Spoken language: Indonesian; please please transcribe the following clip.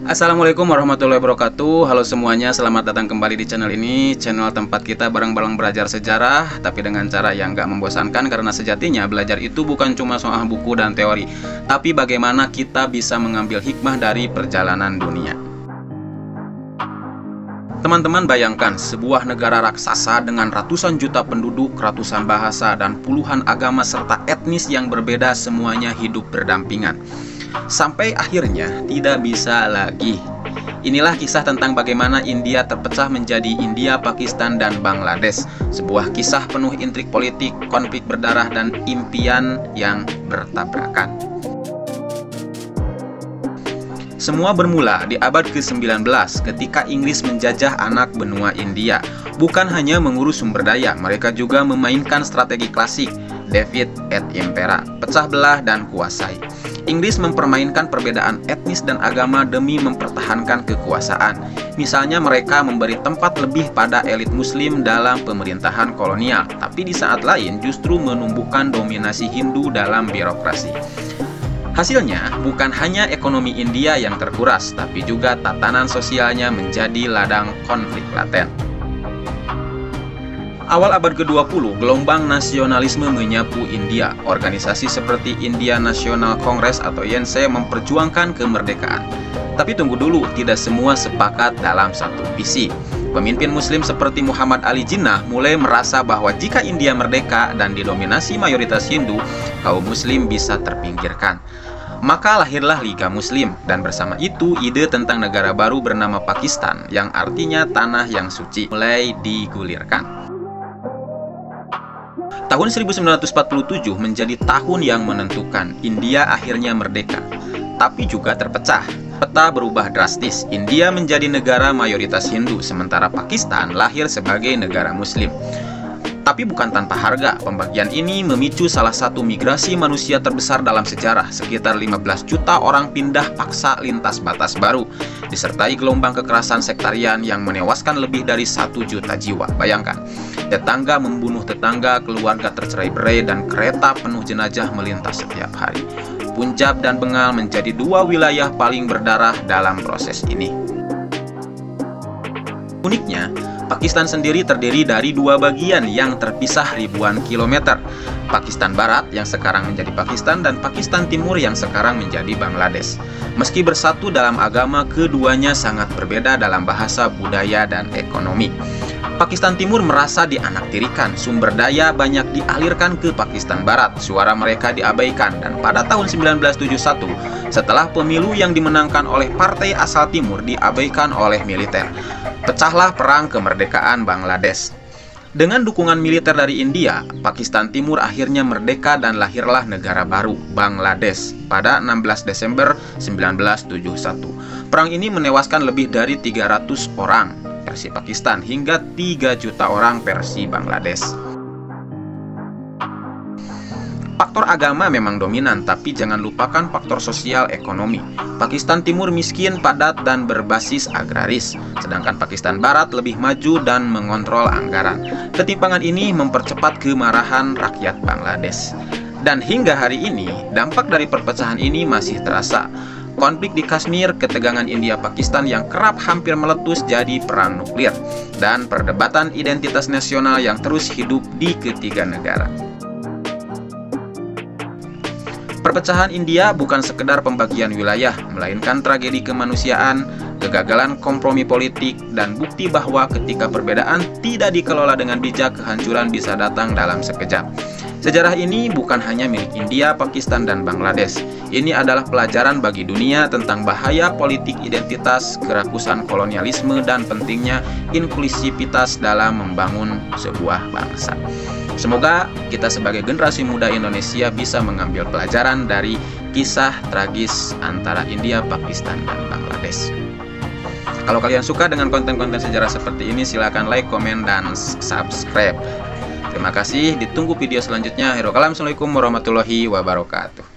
Assalamualaikum warahmatullahi wabarakatuh. Halo semuanya, selamat datang kembali di channel ini, channel tempat kita bareng-bareng belajar sejarah, tapi dengan cara yang gak membosankan. Karena sejatinya belajar itu bukan cuma soal buku dan teori, tapi bagaimana kita bisa mengambil hikmah dari perjalanan dunia. Teman-teman bayangkan sebuah negara raksasa dengan ratusan juta penduduk, ratusan bahasa, dan puluhan agama serta etnis yang berbeda, semuanya hidup berdampingan. Sampai akhirnya tidak bisa lagi. Inilah kisah tentang bagaimana India terpecah menjadi India, Pakistan, dan Bangladesh. Sebuah kisah penuh intrik politik, konflik berdarah, dan impian yang bertabrakan. Semua bermula di abad ke-19 ketika Inggris menjajah anak benua India. Bukan hanya mengurus sumber daya, mereka juga memainkan strategi klasik, divide et impera, pecah belah dan kuasai. Inggris mempermainkan perbedaan etnis dan agama demi mempertahankan kekuasaan. Misalnya mereka memberi tempat lebih pada elit muslim dalam pemerintahan kolonial, tapi di saat lain justru menumbuhkan dominasi Hindu dalam birokrasi. Hasilnya, bukan hanya ekonomi India yang terkuras, tapi juga tatanan sosialnya menjadi ladang konflik laten. Awal abad ke-20, gelombang nasionalisme menyapu India. Organisasi seperti India National Congress atau INC memperjuangkan kemerdekaan. Tapi tunggu dulu, tidak semua sepakat dalam satu visi. Pemimpin muslim seperti Muhammad Ali Jinnah mulai merasa bahwa jika India merdeka dan didominasi mayoritas Hindu, kaum muslim bisa terpinggirkan. Maka lahirlah Liga Muslim, dan bersama itu ide tentang negara baru bernama Pakistan, yang artinya tanah yang suci, mulai digulirkan. Tahun 1947 menjadi tahun yang menentukan. India akhirnya merdeka, tapi juga terpecah. Peta berubah drastis. India menjadi negara mayoritas Hindu, sementara Pakistan lahir sebagai negara Muslim. Tapi bukan tanpa harga. Pembagian ini memicu salah satu migrasi manusia terbesar dalam sejarah. Sekitar 15 juta orang pindah paksa lintas batas baru, disertai gelombang kekerasan sektarian yang menewaskan lebih dari 1 juta jiwa. Bayangkan, tetangga membunuh tetangga, keluarga tercerai-berai, dan kereta penuh jenazah melintas setiap hari. Punjab dan Bengal menjadi dua wilayah paling berdarah dalam proses ini. Uniknya, Pakistan sendiri terdiri dari dua bagian yang terpisah ribuan kilometer. Pakistan Barat yang sekarang menjadi Pakistan, dan Pakistan Timur yang sekarang menjadi Bangladesh. Meski bersatu dalam agama, keduanya sangat berbeda dalam bahasa, budaya, dan ekonomi. Pakistan Timur merasa dianaktirikan, sumber daya banyak dialirkan ke Pakistan Barat, suara mereka diabaikan, dan pada tahun 1971, setelah pemilu yang dimenangkan oleh partai asal Timur diabaikan oleh militer, pecahlah perang kemerdekaan Bangladesh. Dengan dukungan militer dari India, Pakistan Timur akhirnya merdeka dan lahirlah negara baru, Bangladesh, pada 16 Desember 1971. Perang ini menewaskan lebih dari 300 orang versi Pakistan hingga 3 juta orang versi Bangladesh. Faktor agama memang dominan, tapi jangan lupakan faktor sosial ekonomi. Pakistan Timur miskin, padat, dan berbasis agraris, sedangkan Pakistan Barat lebih maju dan mengontrol anggaran. Ketimpangan ini mempercepat kemarahan rakyat Bangladesh. Dan hingga hari ini, dampak dari perpecahan ini masih terasa. Konflik di Kashmir, ketegangan India-Pakistan yang kerap hampir meletus jadi perang nuklir, dan perdebatan identitas nasional yang terus hidup di ketiga negara. Perpecahan India bukan sekedar pembagian wilayah, melainkan tragedi kemanusiaan, kegagalan kompromi politik, dan bukti bahwa ketika perbedaan tidak dikelola dengan bijak, kehancuran bisa datang dalam sekejap. Sejarah ini bukan hanya milik India, Pakistan, dan Bangladesh. Ini adalah pelajaran bagi dunia tentang bahaya politik identitas, kerakusan kolonialisme, dan pentingnya inklusivitas dalam membangun sebuah bangsa. Semoga kita sebagai generasi muda Indonesia bisa mengambil pelajaran dari kisah tragis antara India, Pakistan, dan Bangladesh. Kalau kalian suka dengan konten-konten sejarah seperti ini, silakan like, komen, dan subscribe. Terima kasih, ditunggu video selanjutnya. Assalamualaikum warahmatullahi wabarakatuh.